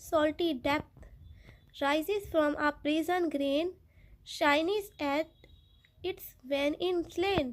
salty depth, rises from a prison grain, shines at its vein in slain।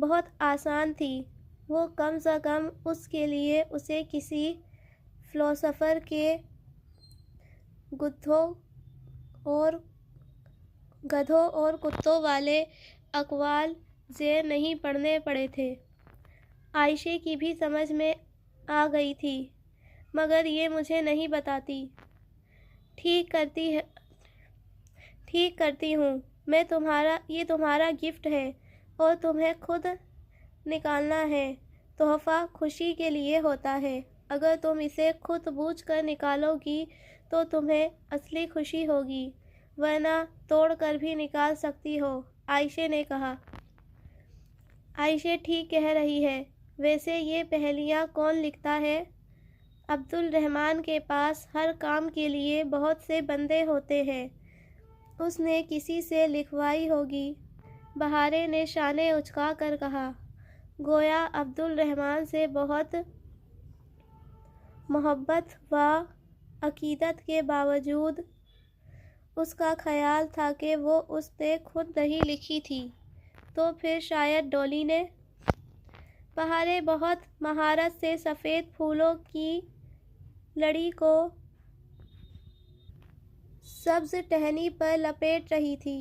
بہت آسان تھی۔ وہ کم سے کم اس کے لیے اسے کسی فلسفر کے گدھوں اور کتوں والے اقوال زیر نہیں پڑھنے پڑے تھے۔ عائشہ کی بھی سمجھ میں آ گئی تھی، مگر یہ مجھے نہیں بتاتی۔ ٹھیک کرتی ہوں، یہ تمہارا گفٹ ہے اور تمہیں خود نکالنا ہے۔ تحفہ خوشی کے لیے ہوتا ہے۔ اگر تم اسے خود بوجھ کر نکالو گی تو تمہیں اصلی خوشی ہوگی، ورنہ توڑ کر بھی نکال سکتی ہو، عائشہ نے کہا۔ عائشہ ٹھیک کہہ رہی ہے۔ ویسے یہ پہیلیاں کون لکھتا ہے؟ عبد الرحمن کے پاس ہر کام کے لیے بہت سے بندے ہوتے ہیں، اس نے کسی سے لکھوائی ہوگی، بہارے نے شانے اچکا کر کہا۔ گویا عبد الرحمن سے بہت محبت و عقیدت کے باوجود اس کا خیال تھا کہ وہ اس نے خود نہیں لکھی تھی، تو پھر شاید ڈولی نے۔ بہارے بہت مہارت سے سفید پھولوں کی لڑی کو سبز ٹہنی پر لپیٹ رہی تھی،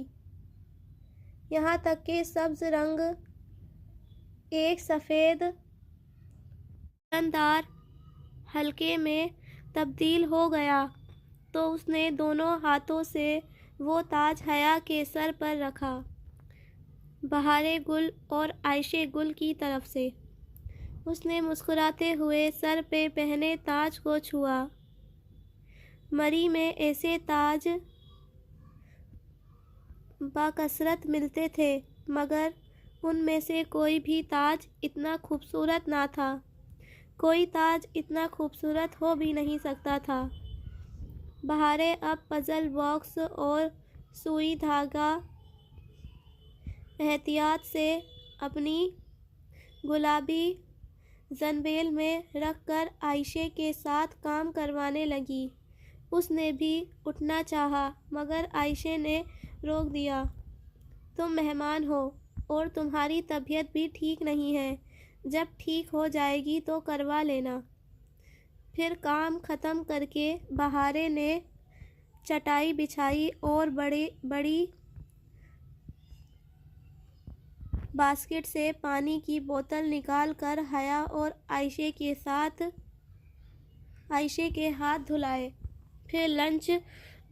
یہاں تک کہ سبز رنگ ایک سفید جھلکدار حلقے میں تبدیل ہو گیا، تو اس نے دونوں ہاتھوں سے وہ تاج حیا کے سر پر رکھا، بہارے گل اور عائشہ گل کی طرف سے۔ اس نے مسکراتے ہوئے سر پہ پہنے تاج کو چھوا۔ مری میں ایسے تاج بکثرت ملتے تھے، مگر ان میں سے کوئی بھی تاج اتنا خوبصورت نہ تھا، کوئی تاج اتنا خوبصورت ہو بھی نہیں سکتا تھا۔ بہارے اب پزل باکس اور سوئی دھاگا احتیاط سے اپنی گلابی زنبیل میں رکھ کر عائشہ کے ساتھ کام کروانے لگی۔ اس نے بھی اٹھنا چاہا، مگر عائشہ نے روک دیا۔ تم مہمان ہو اور تمہاری طبیعت بھی ٹھیک نہیں ہے، جب ٹھیک ہو جائے گی تو کروا لینا۔ پھر کام ختم کر کے بہارے نے چٹائی بچھائی اور بڑی باسکٹ سے پانی کی بوتل نکال کر حیا اور عائشہ کے ہاتھ دھلائے، پھر لنچ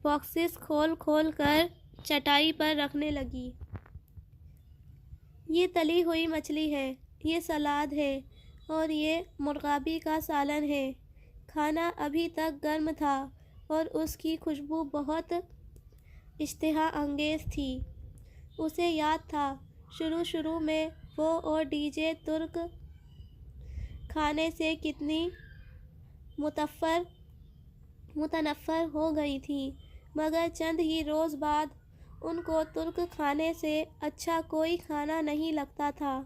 باکسز کھول کر چٹائی پر رکھنے لگی۔ یہ تلی ہوئی مچھلی ہے، یہ سلاد ہے اور یہ مرغابی کا سالن ہے۔ کھانا ابھی تک گرم تھا اور اس کی خوشبو بہت اشتہا انگیز تھی۔ اسے یاد تھا شروع میں وہ اور ڈی جے ترک کھانے سے کتنی متنفر ہو گئی تھی، مگر چند ہی روز بعد ان کو ترک کھانے سے اچھا کوئی کھانا نہیں لگتا تھا۔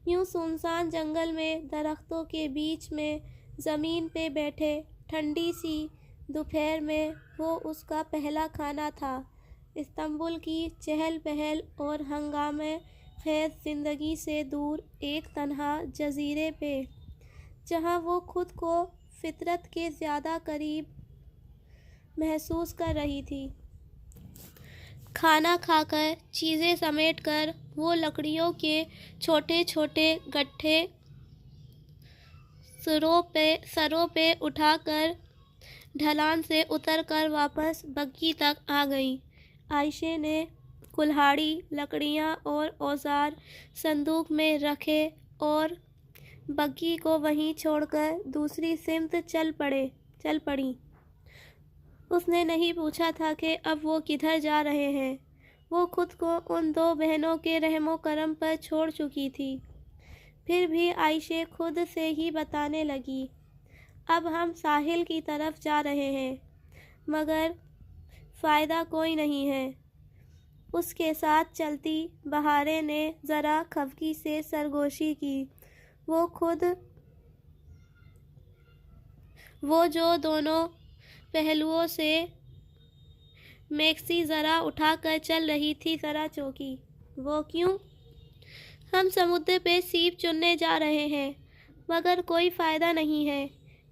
یوں سنسان جنگل میں درختوں کے بیچ میں زمین پہ بیٹھے ٹھنڈی سی دوپہر میں وہ اس کا پہلا کھانا تھا، استنبول کی چہل پہل اور ہنگامہ خیز زندگی سے دور ایک تنہا جزیرے پہ، جہاں وہ خود کو فطرت کے زیادہ قریب محسوس کر رہی تھی۔ کھانا کھا کر، چیزیں سمیٹ کر، وہ لکڑیوں کے چھوٹے چھوٹے گٹھے سروں پہ اٹھا کر ڈھلان سے اتر کر واپس بگھی تک آ گئیں۔ عائشہ نے کلہاڑی، لکڑیاں اور اوزار صندوق میں رکھے اور بگھی کو وہیں چھوڑ کر دوسری سمت چل پڑیں۔ اس نے نہیں پوچھا تھا کہ اب وہ کدھر جا رہے ہیں، وہ خود کو ان دو بہنوں کے رحم و کرم پر چھوڑ چکی تھی۔ پھر بھی عائشہ خود سے ہی بتانے لگی، اب ہم ساحل کی طرف جا رہے ہیں، مگر فائدہ کوئی نہیں ہے۔ اس کے ساتھ چلتی بہارے نے ذرا خفگی سے سرگوشی کی۔ وہ جو دونوں پہلوؤں سے میکسی ذرا اٹھا کر چل رہی تھی، ذرا چونکی۔ وہ کیوں؟ ہم سمندر پہ سیپ چننے جا رہے ہیں مگر کوئی فائدہ نہیں ہے،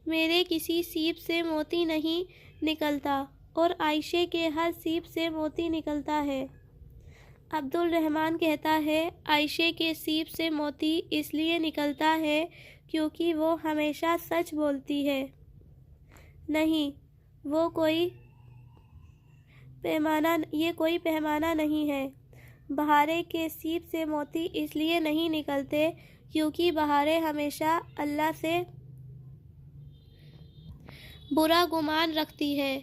میرے کسی سیپ سے موتی نہیں نکلتا اور عائشہ کے ہر سیپ سے موتی نکلتا ہے۔ عبد الرحمن کہتا ہے، عائشہ کے سیپ سے موتی اس لیے نکلتا ہے کیونکہ وہ ہمیشہ سچ بولتی ہے۔ نہیں، یہ کوئی پیمانہ نہیں ہے۔ بہارے کے سیپ سے موتی اس لیے نہیں نکلتے کیونکہ بہارے ہمیشہ اللہ سے برا گمان رکھتی ہے۔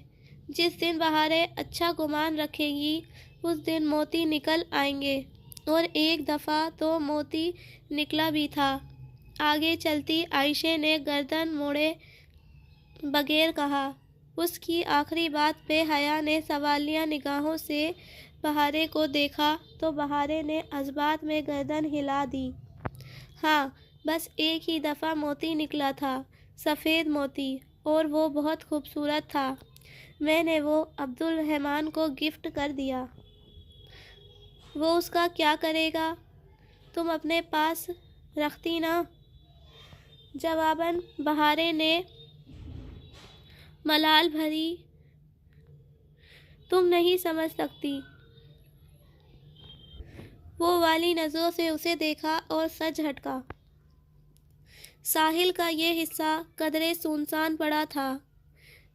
جس دن بہارے اچھا گمان رکھے گی اس دن موتی نکل آئیں گے، اور ایک دفعہ تو موتی نکلا بھی تھا۔ آگے چلتی عائشہ نے گردن موڑے بغیر کہا۔ اس کی آخری بات پہ حیا نے سوالیہ نگاہوں سے بہارے کو دیکھا تو بہارے نے جذبات میں گردن ہلا دی۔ ہاں، بس ایک ہی دفعہ موتی نکلا تھا، سفید موتی، اور وہ بہت خوبصورت تھا۔ میں نے وہ عبد الرحمن کو گفٹ کر دیا۔ وہ اس کا کیا کرے گا؟ تم اپنے پاس رکھتی نا؟ جواباً بہارے نے ملال بھری، تم نہیں سمجھ سکتی۔ وہ والی نظروں سے اسے دیکھا اور سر جھٹکا۔ ساحل کا یہ حصہ قدرے سنسان پڑا تھا۔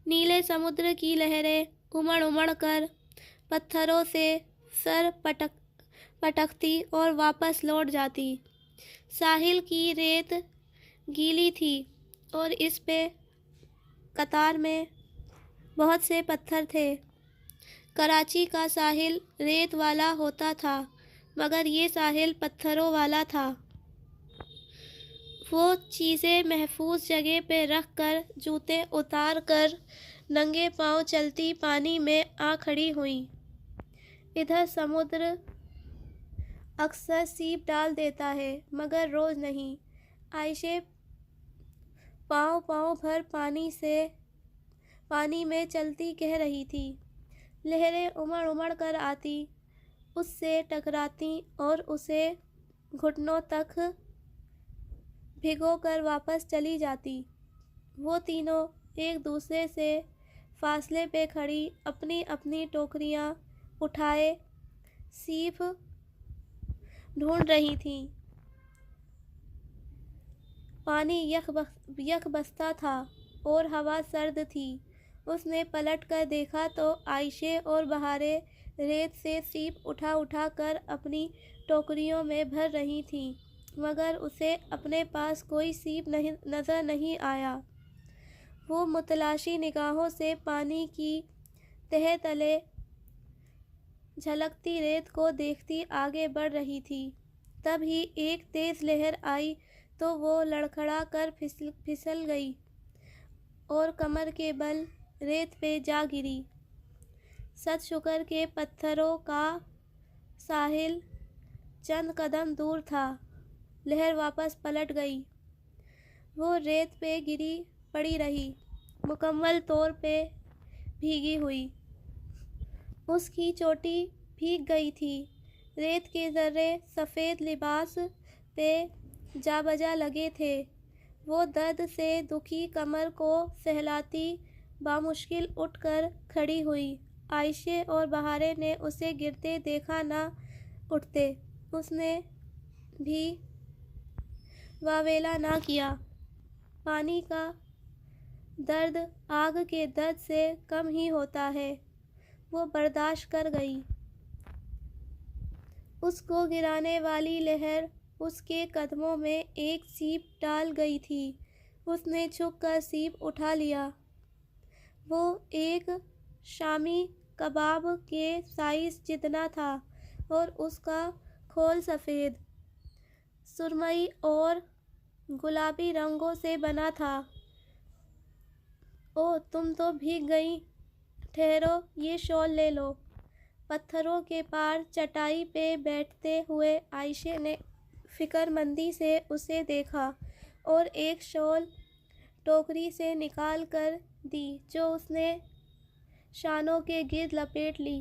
نیلے سمندر کی لہریں امڑ امڑ کر پتھروں سے سر پٹکتی اور واپس لوٹ جاتی۔ ساحل کی ریت گیلی تھی اور اس پہ قطار میں بہت سے پتھر تھے۔ کراچی کا ساحل ریت والا ہوتا تھا مگر یہ ساحل پتھروں والا تھا۔ وہ چیزیں محفوظ جگہ پہ رکھ کر جوتے اتار کر ننگے پاؤں چلتی پانی میں آ کھڑی ہوئیں۔ ادھر سمندر اکثر سیپ ڈال دیتا ہے مگر روز نہیں۔ عائشہ پاؤں بھر پانی میں چلتی کہہ رہی تھی۔ لہریں امڑ امڑ کر آتی، اس سے ٹکراتی اور اسے گھٹنوں تک بھگو کر واپس چلی جاتی۔ وہ تینوں ایک دوسرے سے فاصلے پہ کھڑی اپنی اپنی ٹوکریاں اٹھائے سیپ ڈھونڈ رہی تھیں۔ پانی یک بستہ تھا اور ہوا سرد تھی۔ اس نے پلٹ کر دیکھا تو عائشہ اور بہارے ریت سے سیپ اٹھا کر اپنی ٹوکریوں میں بھر رہی تھیں مگر اسے اپنے پاس کوئی سیپ نظر نہیں آیا۔ وہ متلاشی نگاہوں سے پانی کی تہہ تلے جھلکتی ریت کو دیکھتی آگے بڑھ رہی تھی۔ تبھی ایک تیز لہر آئی تو وہ لڑکھڑا کر پھسل گئی اور کمر کے بل ریت پہ جا گری۔ 7 شکر کے پتھروں کا ساحل چند قدم دور تھا۔ لہر واپس پلٹ گئی۔ وہ ریت پہ گری پڑی رہی، مکمل طور پہ بھیگی ہوئی۔ اس کی چوٹی بھیگ گئی تھی۔ ریت کے ذرے سفید لباس پہ جا بجا لگے تھے۔ وہ درد سے دکھی کمر کو سہلاتی بامشکل اٹھ کر کھڑی ہوئی۔ عائشہ اور بہارے نے اسے گرتے دیکھا نہ اٹھتے۔ اس نے بھی واویلا نہ کیا۔ پانی کا درد آگ کے درد سے کم ہی ہوتا ہے۔ وہ برداشت کر گئی۔ اس کو گرانے والی لہر اس کے قدموں میں ایک سیپ ڈال گئی تھی۔ اس نے جھک کر سیپ اٹھا لیا۔ وہ ایک شامی کباب کے سائز جتنا تھا اور اس کا کھول سفید، سرمئی اور گلابی رنگوں سے بنا تھا۔ اوہ، تم تو بھیگ گئیں، ٹھہرو، یہ شال لے لو۔ پتھروں کے پار چٹائی پہ بیٹھتے ہوئے عائشہ نے فکر مندی سے اسے دیکھا اور ایک شال ٹوکری سے نکال کر دی جو اس نے شانوں کے گرد لپیٹ لی۔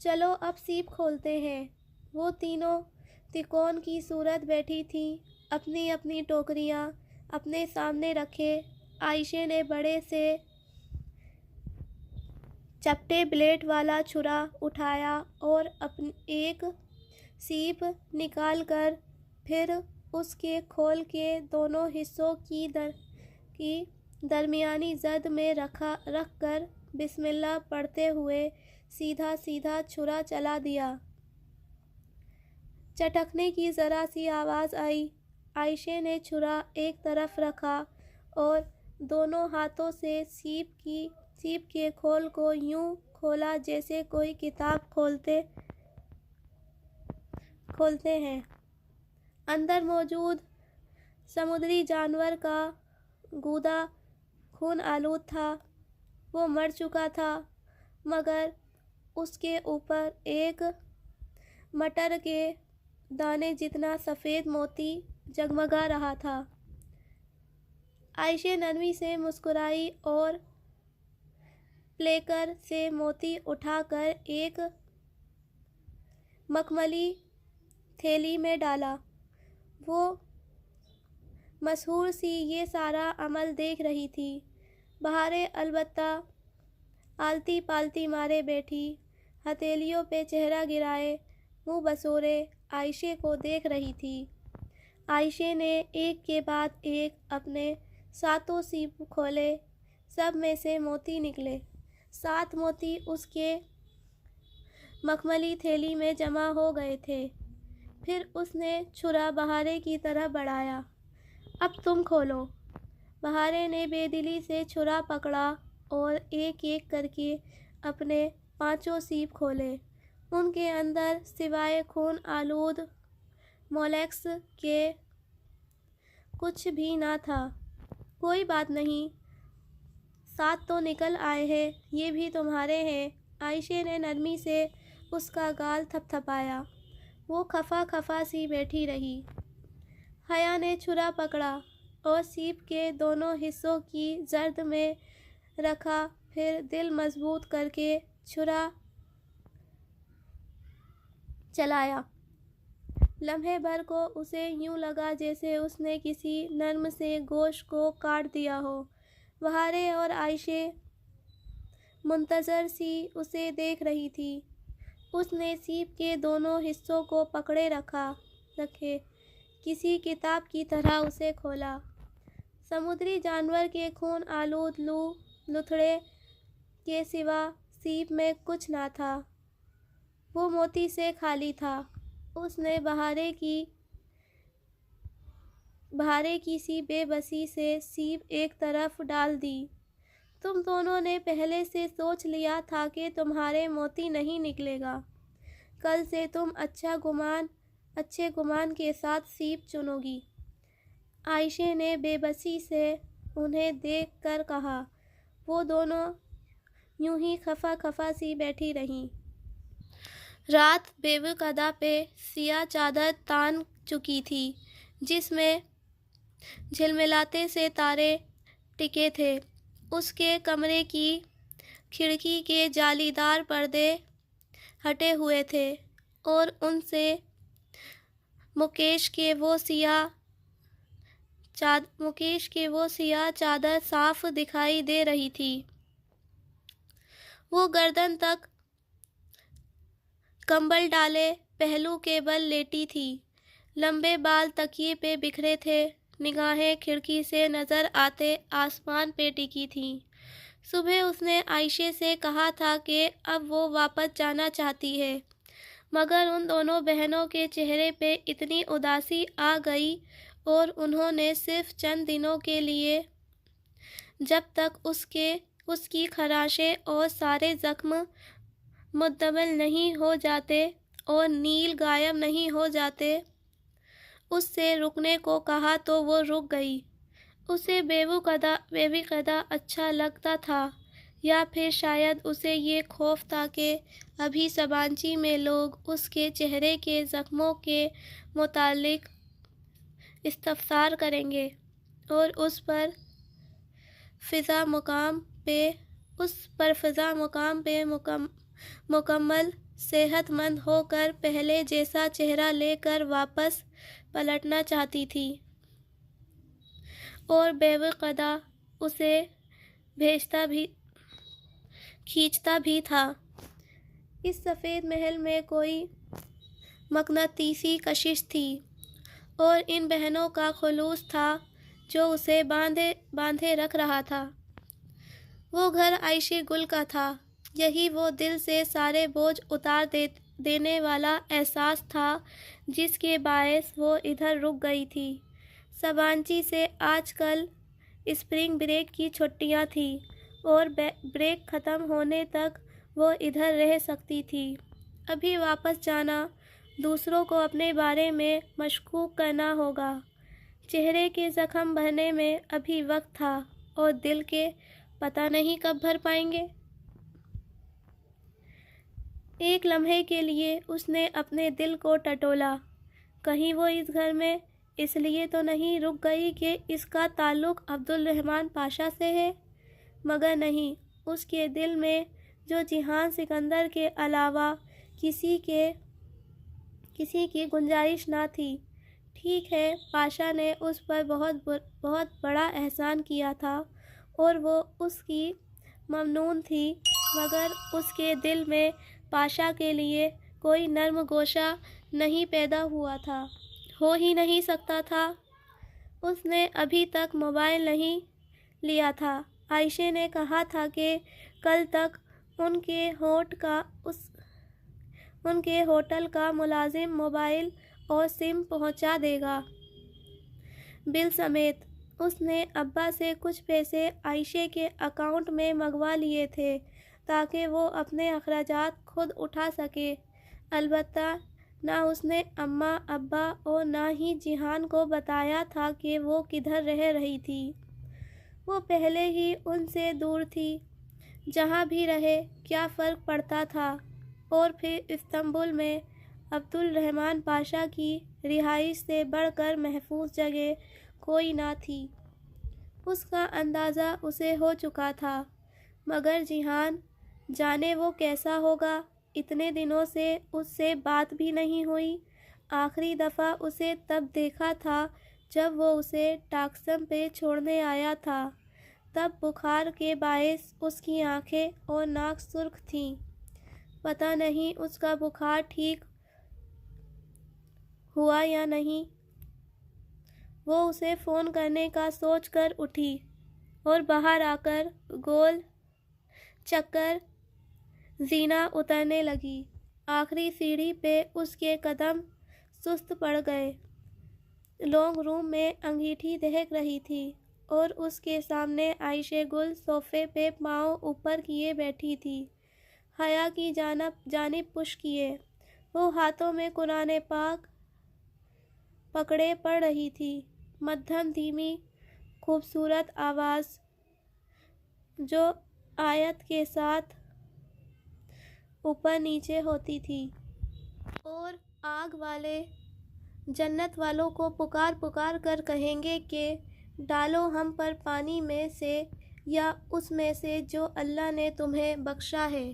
چلو اب سیپ کھولتے ہیں۔ وہ تینوں تکون کی صورت بیٹھی تھیں، اپنی اپنی ٹوکریاں اپنے سامنے رکھے۔ عائشہ نے بڑے سے چپٹے بلیڈ والا چھرا اٹھایا اور ایک سیپ نکال کر پھر اس کے کھول کے دونوں حصوں کی درمیانی زد میں رکھ کر بسم اللہ پڑھتے ہوئے سیدھا سیدھا چھرا چلا دیا۔ چٹکنے کی ذرا سی آواز آئی۔ عائشہ نے چھرا ایک طرف رکھا اور دونوں ہاتھوں سے سیپ کے کھول کو یوں کھولا جیسے کوئی کتاب کھولتے ہیں۔ اندر موجود سمندری جانور کا گودا خون آلود تھا۔ وہ مر چکا تھا، مگر اس کے اوپر ایک مٹر کے دانے جتنا سفید موتی جگمگا رہا تھا۔ عائشہ نرمی سے مسکرائی اور پلیکر سے موتی اٹھا کر ایک مخملی تھیلی میں ڈالا۔ وہ مسحور سی یہ سارا عمل دیکھ رہی تھی۔ بہاریں البتہ آلتی پالتی مارے بیٹھی، ہتھیلیوں پہ چہرہ گرائے منہ بسورے عائشہ کو دیکھ رہی تھی۔ عائشہ نے ایک کے بعد ایک اپنے ساتوں سیپ کھولے، سب میں سے موتی نکلے۔ 7 موتی اس کے مخملی تھیلی میں جمع ہو گئے تھے۔ پھر اس نے چھرا بہاریں کی طرف بڑھایا۔ اب تم کھولو۔ بہاریں نے بے دلی سے چھرا پکڑا اور ایک ایک کر کے اپنے 5 سیپ کھولے۔ ان کے اندر سوائے خون آلود مولیکس کے کچھ بھی نہ تھا۔ کوئی بات نہیں، 7 تو نکل آئے ہیں، یہ بھی تمہارے ہیں۔ عائشہ نے نرمی سے اس کا گال تھپ تھپایا۔ وہ خفا خفا سی بیٹھی رہی۔ حیا نے چھرا پکڑا اور سیپ کے دونوں حصوں کی زرد میں رکھا، پھر دل مضبوط کر کے چھرا چلایا۔ لمحے بھر کو اسے یوں لگا جیسے اس نے کسی نرم سے گوشت کو کاٹ دیا ہو۔ بہاریں اور عائشہ منتظر سی اسے دیکھ رہی تھی۔ اس نے سیپ کے دونوں حصوں کو پکڑے رکھے، کسی کتاب کی طرح اسے کھولا۔ سمندری جانور کے خون آلود لوتھڑے کے سوا سیپ میں کچھ نہ تھا۔ وہ موتی سے خالی تھا۔ اس نے بہاریں کی سی بے بسی سے سیپ ایک طرف ڈال دی۔ تم دونوں نے پہلے سے سوچ لیا تھا کہ تمہارے موتی نہیں نکلے گا۔ کل سے تم اچھے گمان کے ساتھ سیپ چنو گی۔ عائشہ نے بے بسی سے انہیں دیکھ کر کہا۔ وہ دونوں یوں ہی خفا خفا سی بیٹھی رہیں۔ رات بےوقدا پہ سیاہ چادر تان چکی تھی، جس میں جھلملاتے سے تارے ٹکے تھے۔ اس کے کمرے کی کھڑکی کے جالی دار پردے ہٹے ہوئے تھے اور ان سے مکیش کے وہ سیاہ چادر صاف دکھائی دے رہی تھی۔ وہ گردن تک کمبل ڈالے پہلو کے بل لیٹی تھی۔ لمبے بال تکیے پہ بکھرے تھے، نگاہیں کھڑکی سے نظر آتے آسمان پہ ٹکی تھیں۔ صبح اس نے عائشہ سے کہا تھا کہ اب وہ واپس جانا چاہتی ہے، مگر ان دونوں بہنوں کے چہرے پہ اتنی اداسی آ گئی اور انہوں نے صرف چند دنوں کے لیے، جب تک اس کی خراشیں اور سارے زخم مندمل نہیں ہو جاتے اور نیل غائب نہیں ہو جاتے، اس سے رکنے کو کہا تو وہ رک گئی۔ اسے بےوقدا اچھا لگتا تھا، یا پھر شاید اسے یہ خوف تھا کہ ابھی سبانچی میں لوگ اس کے چہرے کے زخموں کے متعلق استفسار کریں گے اور اس پر فضا مقام پہ مکمل صحت مند ہو کر پہلے جیسا چہرہ لے کر واپس پلٹنا چاہتی تھی اور باوقاعدہ اسے کھینچتا بھی تھا۔ اس سفید محل میں کوئی مقناطیسی کشش تھی اور ان بہنوں کا خلوص تھا جو اسے باندھے رکھ رہا تھا۔ وہ گھر عائشہ گل کا تھا، یہی وہ دل سے سارے بوجھ اتار دینے والا احساس تھا جس کے باعث وہ ادھر رک گئی تھی۔ سبانچی سے آج کل اسپرنگ بریک کی چھٹیاں تھیں اور بریک ختم ہونے تک وہ ادھر رہ سکتی تھی۔ ابھی واپس جانا دوسروں کو اپنے بارے میں مشکوک کرنا ہوگا۔ چہرے کے زخم بھرنے میں ابھی وقت تھا اور دل کے پتہ نہیں کب بھر پائیں گے۔ ایک لمحے کے لیے اس نے اپنے دل کو ٹٹولا، کہیں وہ اس گھر میں اس لیے تو نہیں رک گئی کہ اس کا تعلق عبدالرحمن پاشا سے ہے؟ مگر نہیں، اس کے دل میں جو جہان سکندر کے علاوہ کسی کی گنجائش نہ تھی۔ ٹھیک ہے، پاشا نے اس پر بہت بڑا احسان کیا تھا اور وہ اس کی ممنون تھی، مگر اس کے دل میں پاشا کے لیے کوئی نرم گوشہ نہیں پیدا ہوا تھا، ہو ہی نہیں سکتا تھا۔ اس نے ابھی تک موبائل نہیں لیا تھا۔ عائشہ نے کہا تھا کہ کل تک ان کے ہوٹل کا ملازم موبائل اور سم پہنچا دے گا، بل سمیت۔ اس نے ابا سے کچھ پیسے عائشہ کے اکاؤنٹ میں منگوا لیے تھے تاکہ وہ اپنے اخراجات خود اٹھا سکے۔ البتہ نہ اس نے اماں، ابا اور نہ ہی جہان کو بتایا تھا کہ وہ کدھر رہ رہی تھی۔ وہ پہلے ہی ان سے دور تھی، جہاں بھی رہے کیا فرق پڑتا تھا۔ اور پھر استنبول میں عبدالرحمن پاشا کی رہائش سے بڑھ کر محفوظ جگہ کوئی نہ تھی۔ اس کا اندازہ اسے ہو چکا تھا، مگر جہان جانے وہ کیسا ہوگا۔ اتنے دنوں سے اس سے بات بھی نہیں ہوئی۔ آخری دفعہ اسے تب دیکھا تھا جب وہ اسے ٹاکسم پہ چھوڑنے آیا تھا، تب بخار کے باعث اس کی آنکھیں اور ناک سرخ تھیں۔ پتہ نہیں اس کا بخار ٹھیک ہوا یا نہیں۔ وہ اسے فون کرنے کا سوچ کر اٹھی اور باہر آ کر گول چکر زینہ اترنے لگی۔ آخری سیڑھی پہ اس کے قدم سست پڑ گئے۔ لونگ روم میں انگیٹھی دہک رہی تھی اور اس کے سامنے عائشہ گل صوفے پہ پاؤں اوپر کیے بیٹھی تھی، حیا کی جانب پش کیے۔ وہ ہاتھوں میں قرآن پاک پکڑے پڑھ رہی تھی، مدھم دھیمی خوبصورت آواز جو آیت کے ساتھ اوپر نیچے ہوتی تھی۔ اور آگ والے جنت والوں کو پکار پکار کر کہیں گے کہ ڈالو ہم پر پانی میں سے یا اس میں سے جو اللہ نے تمہیں بخشا ہے۔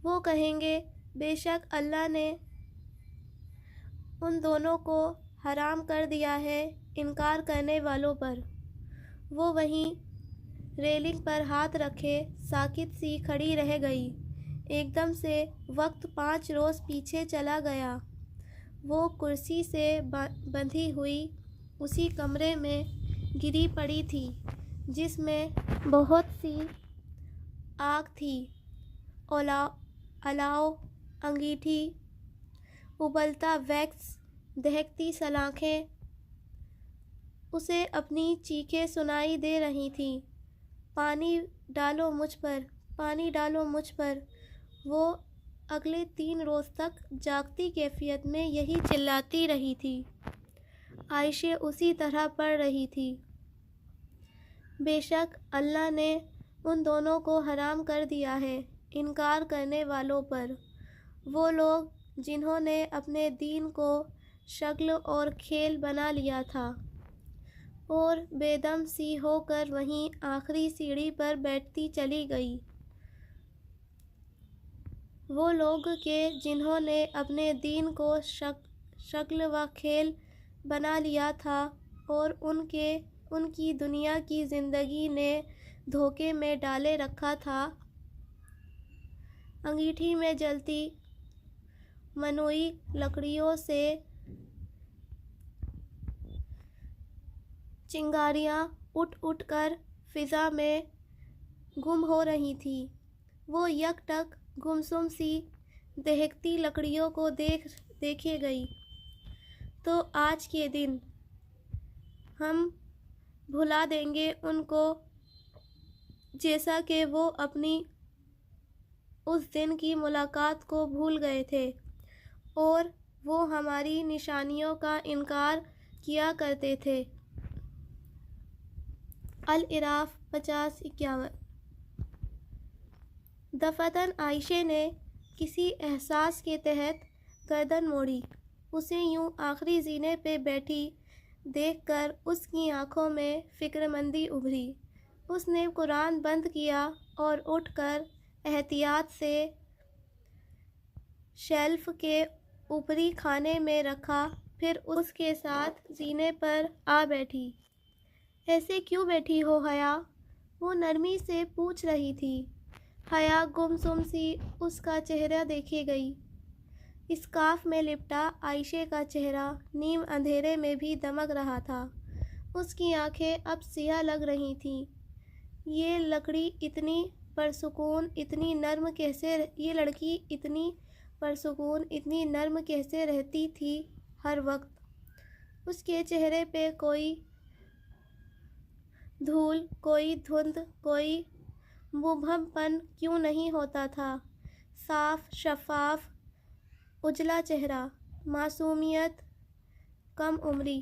وہ کہیں گے بے شک اللہ نے ان دونوں کو حرام کر دیا ہے انکار کرنے والوں پر۔ وہ وہیں ریلنگ پر ہاتھ رکھے ساکت سی کھڑی رہ گئی۔ ایک دم سے وقت 5 روز پیچھے چلا گیا۔ وہ کرسی سے بندھی ہوئی اسی کمرے میں گری پڑی تھی جس میں بہت سی آگ تھی، الاؤ، انگیٹھی، ابلتا ویکس، دہکتی سلاخیں۔ اسے اپنی چیخیں سنائی دے رہی تھیں، پانی ڈالو مجھ پر، پانی ڈالو مجھ پر۔ وہ اگلے 3 روز تک جاگتی کیفیت میں یہی چلاتی رہی تھی۔ عائشہ اسی طرح پڑھ رہی تھی، بے شک اللہ نے ان دونوں کو حرام کر دیا ہے انکار کرنے والوں پر۔ وہ لوگ جنہوں نے اپنے دین کو شغل اور کھیل بنا لیا تھا۔ اور بے دم سی ہو کر وہیں آخری سیڑھی پر بیٹھتی چلی گئی۔ وہ لوگ کہ جنہوں نے اپنے دین کو شکل و کھیل بنا لیا تھا اور ان کی دنیا کی زندگی نے دھوکے میں ڈالے رکھا تھا۔ انگیٹھی میں جلتی منوئی لکڑیوں سے چنگاریاں اٹھ اٹھ کر فضا میں گم ہو رہی تھیں۔ وہ یک ٹک گمسم سی دہکتی لکڑیوں کو دیکھے گئی تو آج کے دن ہم بھلا دیں گے ان کو، جیسا کہ وہ اپنی اس دن کی ملاقات کو بھول گئے تھے اور وہ ہماری نشانیوں کا انکار کیا کرتے تھے۔ الاعراف 50-51۔ دفعتاً عائشہ نے کسی احساس کے تحت گردن موڑی۔ اسے یوں آخری زینے پہ بیٹھی دیکھ کر اس کی آنکھوں میں فکرمندی ابھری۔ اس نے قرآن بند کیا اور اٹھ کر احتیاط سے شیلف کے اوپری خانے میں رکھا، پھر اس کے ساتھ زینے پر آ بیٹھی۔ ایسے کیوں بیٹھی ہو حیا؟ وہ نرمی سے پوچھ رہی تھی۔ حیا گمسم سی اس کا چہرہ دیکھے گئی۔ اسکارف میں لپٹا عائشہ کا چہرہ نیم اندھیرے میں بھی دمک رہا تھا۔ اس کی آنکھیں اب سیاہ لگ رہی تھیں۔ یہ لڑکی اتنی پرسکون اتنی نرم کیسے رہتی تھی ہر وقت؟ اس کے چہرے پہ کوئی دھول، کوئی دھند، کوئی مبہم پن کیوں نہیں ہوتا تھا؟ صاف، شفاف، اجلا چہرہ، معصومیت، کم عمری۔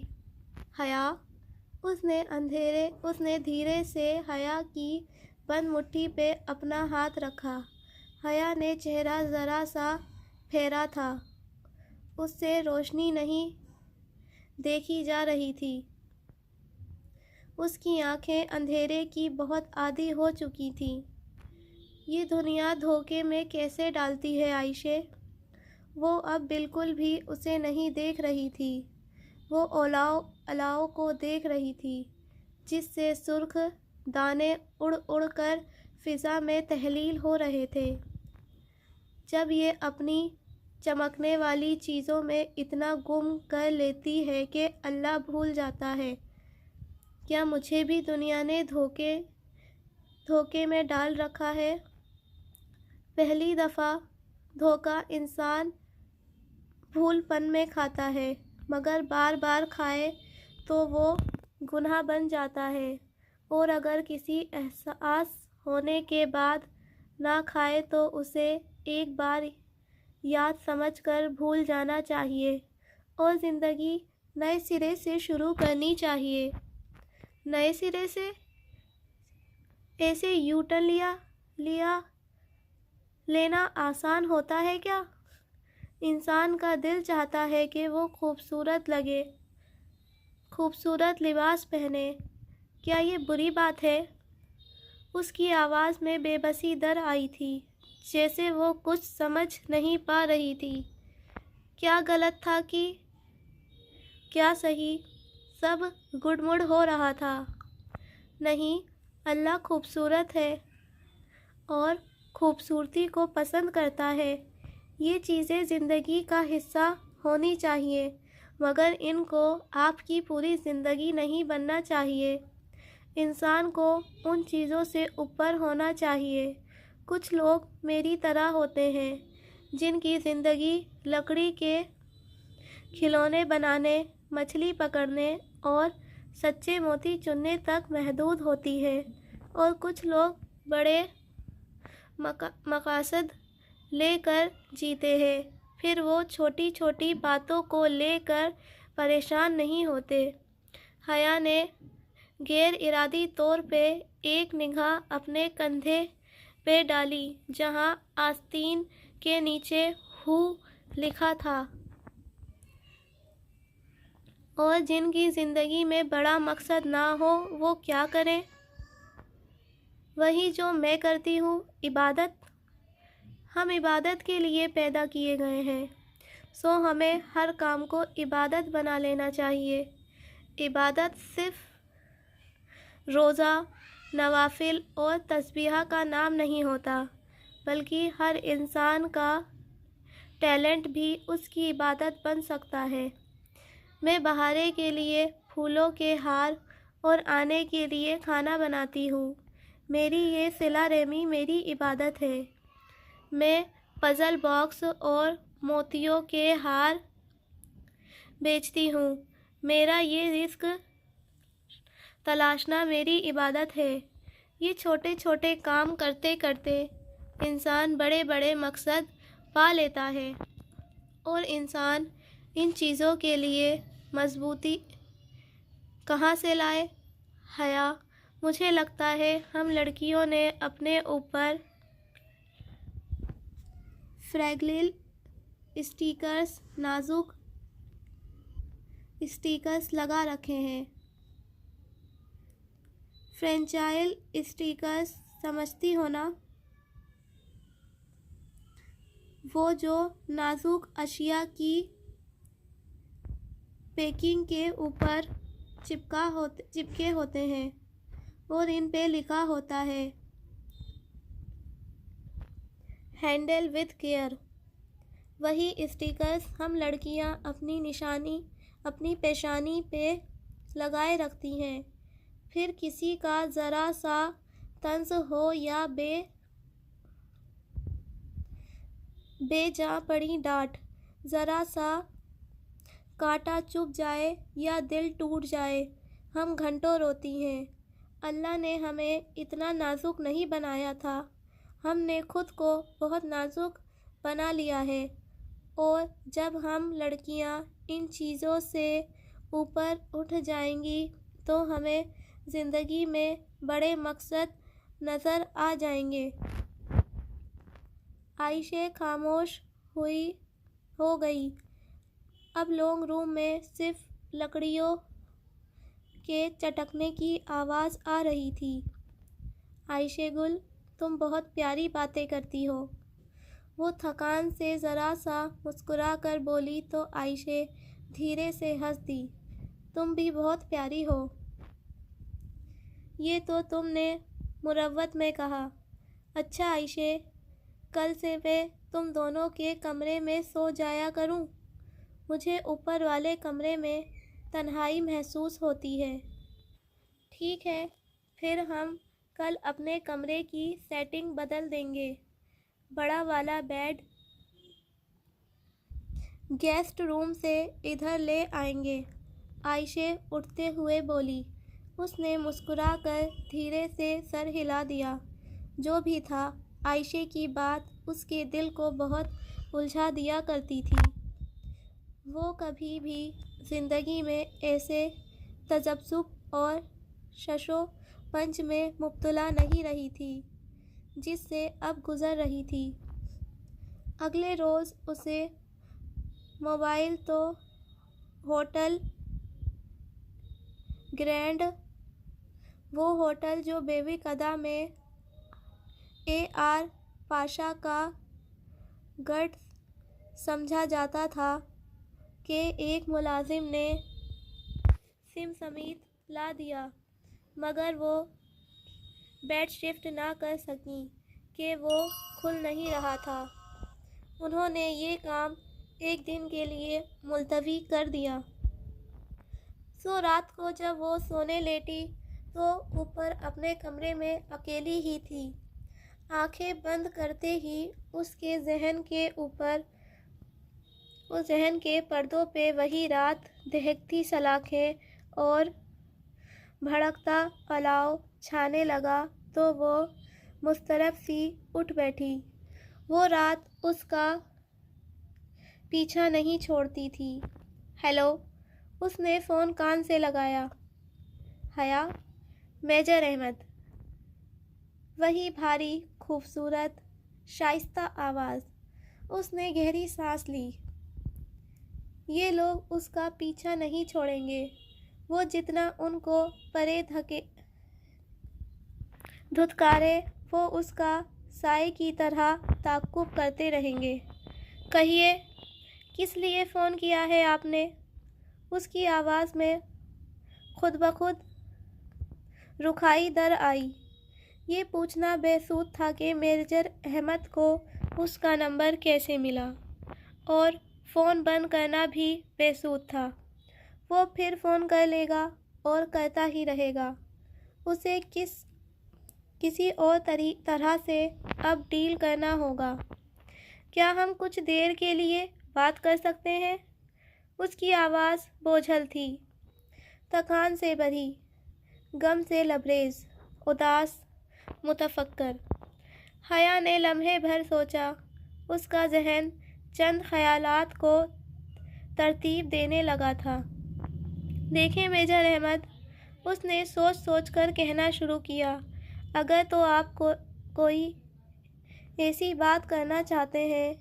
حیا؟ اس نے دھیرے سے حیا کی بند مٹھی پہ اپنا ہاتھ رکھا۔ حیا نے چہرہ ذرا سا پھیرا تھا۔ اس سے روشنی نہیں دیکھی جا رہی تھی۔ اس کی آنکھیں اندھیرے کی بہت عادی ہو چکی تھیں۔ یہ دنیا دھوکے میں کیسے ڈالتی ہے عائشہ؟ وہ اب بالکل بھی اسے نہیں دیکھ رہی تھی۔ وہ الاؤ کو دیکھ رہی تھی جس سے سرخ دانے اڑ اڑ کر فضا میں تحلیل ہو رہے تھے۔ جب یہ اپنی چمکنے والی چیزوں میں اتنا گم کر لیتی ہے کہ اللہ بھول جاتا ہے، کیا مجھے بھی دنیا نے دھوکے میں ڈال رکھا ہے؟ پہلی دفعہ دھوکہ انسان بھول پن میں کھاتا ہے، مگر بار بار کھائے تو وہ گناہ بن جاتا ہے، اور اگر کسی احساس ہونے کے بعد نہ کھائے تو اسے ایک بار یاد سمجھ کر بھول جانا چاہیے اور زندگی نئے سرے سے شروع کرنی چاہیے۔ نئے سرے سے؟ ایسے یو ٹرن لینا آسان ہوتا ہے کیا؟ انسان کا دل چاہتا ہے کہ وہ خوبصورت لگے، خوبصورت لباس پہنے۔ کیا یہ بری بات ہے؟ اس کی آواز میں بے بسی در آئی تھی، جیسے وہ کچھ سمجھ نہیں پا رہی تھی۔ کیا غلط تھا کہ کیا صحیح؟ سب گڈمڈ ہو رہا تھا۔ نہیں، اللہ خوبصورت ہے اور خوبصورتی کو پسند کرتا ہے۔ یہ چیزیں زندگی کا حصہ ہونی چاہیے، مگر ان کو آپ کی پوری زندگی نہیں بننا چاہیے۔ انسان کو ان چیزوں سے اوپر ہونا چاہیے۔ کچھ لوگ میری طرح ہوتے ہیں جن کی زندگی لکڑی کے کھلونے بنانے، مچھلی پکڑنے اور سچے موتی چننے تک محدود ہوتی ہے، اور کچھ لوگ بڑے مقاصد لے کر جیتے ہیں، پھر وہ چھوٹی چھوٹی باتوں کو لے کر پریشان نہیں ہوتے۔ حیا نے غیر ارادی طور پہ ایک نگاہ اپنے کندھے پہ ڈالی جہاں آستین کے نیچے ہو لکھا تھا۔ اور جن کی زندگی میں بڑا مقصد نہ ہو وہ کیا کریں؟ وہی جو میں کرتی ہوں، عبادت۔ ہم عبادت کے لیے پیدا کیے گئے ہیں، سو ہمیں ہر کام کو عبادت بنا لینا چاہیے۔ عبادت صرف روزہ، نوافل اور تسبیح کا نام نہیں ہوتا، بلکہ ہر انسان کا ٹیلنٹ بھی اس کی عبادت بن سکتا ہے۔ میں بہارے کے لیے پھولوں کے ہار اور آنے کے لیے کھانا بناتی ہوں۔ میری یہ صلہ رحمی میری عبادت ہے۔ میں پزل باکس اور موتیوں کے ہار بیچتی ہوں۔ میرا یہ رزق تلاشنا میری عبادت ہے۔ یہ چھوٹے چھوٹے کام کرتے کرتے انسان بڑے بڑے مقصد پا لیتا ہے، اور انسان ان چیزوں کے لیے مضبوطی کہاں سے لائے؟ حیا۔ مجھے لگتا ہے ہم لڑکیوں نے اپنے اوپر فریگیل اسٹیکرز، نازک اسٹیکرز لگا رکھے ہیں۔ فریجائل اسٹیکرز سمجھتی ہو نا؟ وہ جو نازک اشیاء کی پیکنگ کے اوپر چپکے ہوتے ہیں اور ان پہ لکھا ہوتا ہے ہینڈل وتھ کیئر۔ وہی اسٹیکرز ہم لڑکیاں اپنی نشانی اپنی پیشانی پہ لگائے رکھتی ہیں، پھر کسی کا ذرا سا طنز ہو یا بے جا پڑی ڈانٹ، ذرا سا کانٹا چبھ جائے یا دل ٹوٹ جائے، ہم گھنٹوں روتی ہیں۔ اللہ نے ہمیں اتنا نازک نہیں بنایا تھا، ہم نے خود کو بہت نازک بنا لیا ہے۔ اور جب ہم لڑکیاں ان چیزوں سے اوپر اٹھ جائیں گی تو ہمیں زندگی میں بڑے مقصد نظر آ جائیں گے۔ عائشہ خاموش ہو گئی۔ اب لونگ روم میں صرف لکڑیوں کے چٹکنے کی آواز آ رہی تھی۔ عائشہ گل، تم بہت پیاری باتیں کرتی ہو۔ وہ تھکان سے ذرا سا مسکرا کر بولی تو عائشہ دھیرے سے ہنس دی۔ تم بھی بہت پیاری ہو۔ یہ تو تم نے مروت میں کہا۔ اچھا عائشہ، کل سے میں تم دونوں کے کمرے میں سو جایا کروں؟ مجھے اوپر والے کمرے میں تنہائی محسوس ہوتی ہے۔ ٹھیک ہے، پھر ہم کل اپنے کمرے کی سیٹنگ بدل دیں گے۔ بڑا والا بیڈ گیسٹ روم سے ادھر لے آئیں گے، عائشہ اٹھتے ہوئے بولی۔ اس نے مسکرا کر دھیرے سے سر ہلا دیا۔ جو بھی تھا، عائشہ کی بات اس کے دل کو بہت الجھا دیا کرتی تھی۔ وہ کبھی بھی زندگی میں ایسے تذبذب اور شش و پنج میں مبتلا نہیں رہی تھی جس سے اب گزر رہی تھی۔ اگلے روز اسے موبائل تو ہوٹل گرینڈ، وہ ہوٹل جو بیوی-کدا میں اے.آر. پاشا کا گڑھ سمجھا جاتا تھا، کے ایک ملازم نے سم سمیت لا دیا، مگر وہ بیڈ شفٹ نہ کر سکیں کہ وہ کھل نہیں رہا تھا۔ انہوں نے یہ کام ایک دن کے لیے ملتوی کر دیا۔ سو رات کو جب وہ سونے لیٹی تو اوپر اپنے کمرے میں اکیلی ہی تھی۔ آنکھیں بند کرتے ہی اس کے ذہن کے پردوں پہ وہی رات، دہکتی سلاخیں اور بھڑکتا الاؤ چھانے لگا تو وہ مضطرب سی اٹھ بیٹھی۔ وہ رات اس کا پیچھا نہیں چھوڑتی تھی۔ ہیلو، اس نے فون کان سے لگایا۔ حیا، میجر احمد۔ وہی بھاری، خوبصورت، شائستہ آواز۔ اس نے گہری سانس لی۔ یہ لوگ اس کا پیچھا نہیں چھوڑیں گے۔ وہ جتنا ان کو پرے دھکیلے وہ اس کا سائے کی طرح تعقب کرتے رہیں گے۔ کہیے، کس لیے فون کیا ہے آپ نے؟ اس کی آواز میں خود بخود رکھائی در آئی۔ یہ پوچھنا بے سود تھا کہ میجر احمد کو اس کا نمبر کیسے ملا، اور فون بند کرنا بھی بے سود تھا۔ وہ پھر فون کر لے گا اور کرتا ہی رہے گا۔ اسے کسی اور طرح سے اب ڈیل کرنا ہوگا۔ کیا ہم کچھ دیر کے لیے بات کر سکتے ہیں؟ اس کی آواز بوجھل تھی، تھکان سے بھری، غم سے لبریز، اداس، متفکر۔ حیا نے لمحے بھر سوچا۔ اس کا ذہن چند خیالات کو ترتیب دینے لگا تھا۔ دیکھیں میجر احمد، اس نے سوچ سوچ کر کہنا شروع کیا، اگر تو آپ کوئی ایسی بات کرنا چاہتے ہیں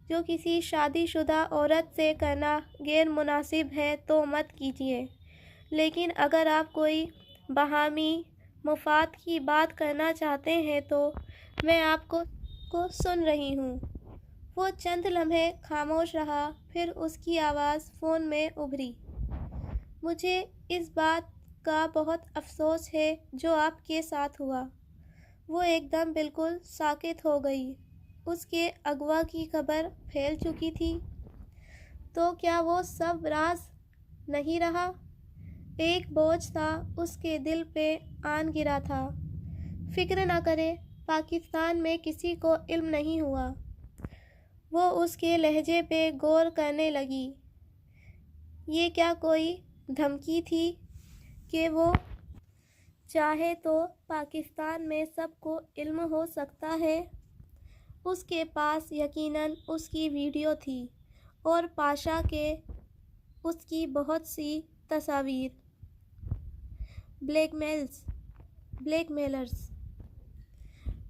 جو کسی شادی شدہ عورت سے کرنا غیر مناسب ہے تو مت کیجیے، لیکن اگر آپ کوئی باہمی مفاد کی بات کرنا چاہتے ہیں تو میں آپ کو سن رہی ہوں۔ وہ چند لمحے خاموش رہا، پھر اس کی آواز فون میں ابھری، مجھے اس بات کا بہت افسوس ہے جو آپ کے ساتھ ہوا۔ وہ ایک دم بالکل ساکت ہو گئی۔ اس کے اغوا کی خبر پھیل چکی تھی۔ تو کیا وہ سب راز نہیں رہا؟ ایک بوجھ سا اس کے دل پہ آن گرا تھا۔ فکر نہ کریں، پاکستان میں کسی کو علم نہیں ہوا۔ وہ اس کے لہجے پہ غور کرنے لگی۔ یہ کیا کوئی دھمکی تھی کہ وہ چاہے تو پاکستان میں سب کو علم ہو سکتا ہے؟ اس کے پاس یقیناً اس کی ویڈیو تھی اور پاشا کے اس کی بہت سی تصاویر۔ Black mailers.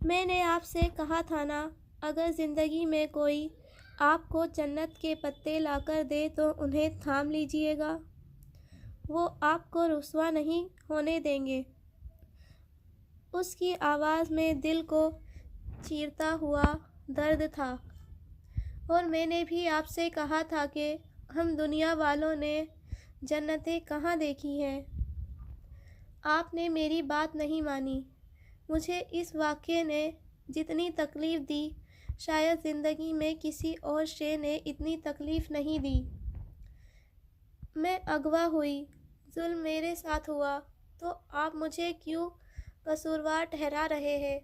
میں نے آپ سے کہا تھا نا، اگر زندگی میں کوئی آپ کو جنت کے پتے لا کر دے تو انہیں تھام لیجیے گا، وہ آپ کو رسوا نہیں ہونے دیں گے۔ اس کی آواز میں دل کو چیرتا ہوا درد تھا۔ اور میں نے بھی آپ سے کہا تھا کہ ہم دنیا والوں نے جنتیں کہاں دیکھی ہیں۔ آپ نے میری بات نہیں مانی۔ مجھے اس واقعے نے جتنی تکلیف دی، شاید زندگی میں کسی اور شے نے اتنی تکلیف نہیں دی۔ میں اغوا ہوئی، ظلم میرے ساتھ ہوا، تو آپ مجھے کیوں قصوروار ٹھہرا رہے ہیں؟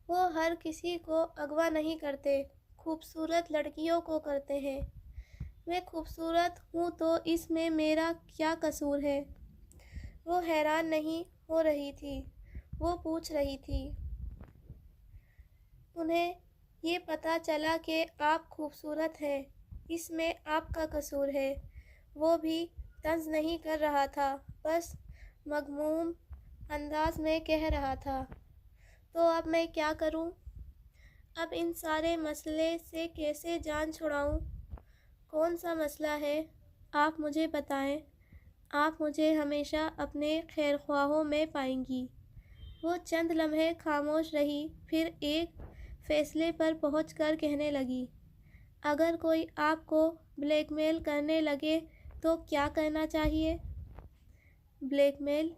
وہ ہر کسی کو اغوا نہیں کرتے، خوبصورت لڑکیوں کو کرتے ہیں۔ میں خوبصورت ہوں تو اس میں میرا کیا قصور ہے؟ وہ حیران نہیں ہو رہی تھی، وہ پوچھ رہی تھی۔ انہیں یہ پتہ چلا کہ آپ خوبصورت ہیں، اس میں آپ کا قصور ہے۔ وہ بھی طنز نہیں کر رہا تھا، بس مغموم انداز میں کہہ رہا تھا، تو اب میں کیا کروں؟ اب ان سارے مسئلے سے کیسے جان چھڑاؤں؟ کون سا مسئلہ ہے؟ آپ مجھے بتائیں۔ آپ مجھے ہمیشہ اپنے خیرخواہوں میں پائیں گی۔ وہ چند لمحے خاموش رہی، پھر ایک فیصلے پر پہنچ کر کہنے لگی، اگر کوئی آپ کو بلیک میل کرنے لگے تو کیا کرنا چاہیے؟ بلیک میل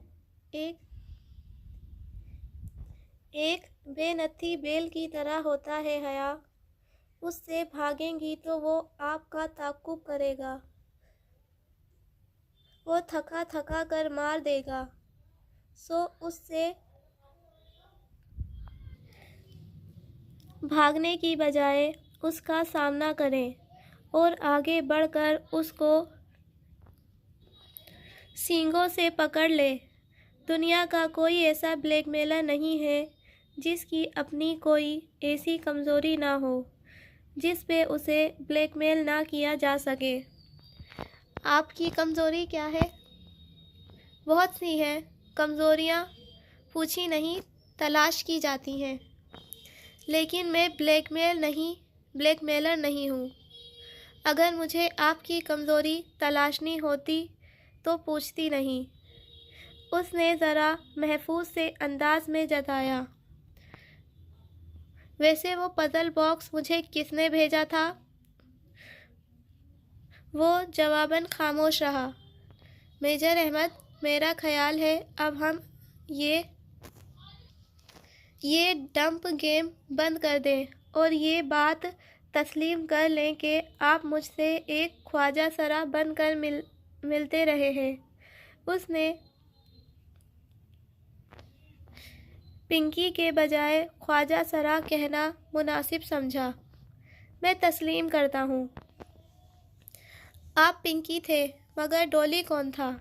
ایک بے نتھی بیل کی طرح ہوتا ہے حیا۔ اس سے بھاگیں گی تو وہ آپ کا تعقب کرے گا، وہ تھکا تھکا کر مار دے گا۔ سو اس سے بھاگنے کی بجائے اس کا سامنا کریں اور آگے بڑھ کر اس کو سینگوں سے پکڑ لیں۔ دنیا کا کوئی ایسا بلیک میلر نہیں ہے جس کی اپنی کوئی ایسی کمزوری نہ ہو جس پہ اسے بلیک میل نہ کیا جا سکے۔ آپ کی کمزوری کیا ہے؟ بہت سی ہیں۔ کمزوریاں پوچھی نہیں، تلاش کی جاتی ہیں۔ لیکن میں بلیک میلر نہیں ہوں۔ اگر مجھے آپ کی کمزوری تلاشنی ہوتی تو پوچھتی نہیں، اس نے ذرا محفوظ سے انداز میں جتایا۔ ویسے وہ پزل باکس مجھے کس نے بھیجا تھا؟ وہ جواباً خاموش رہا۔ میجر احمد، میرا خیال ہے اب ہم یہ ڈمپ گیم بند کر دیں اور یہ بات تسلیم کر لیں کہ آپ مجھ سے ایک خواجہ سرا بن کر ملتے رہے ہیں۔ اس نے پنکی کے بجائے خواجہ سرا کہنا مناسب سمجھا۔ میں تسلیم کرتا ہوں۔ آپ پنکی تھے، مگر ڈولی کون تھا؟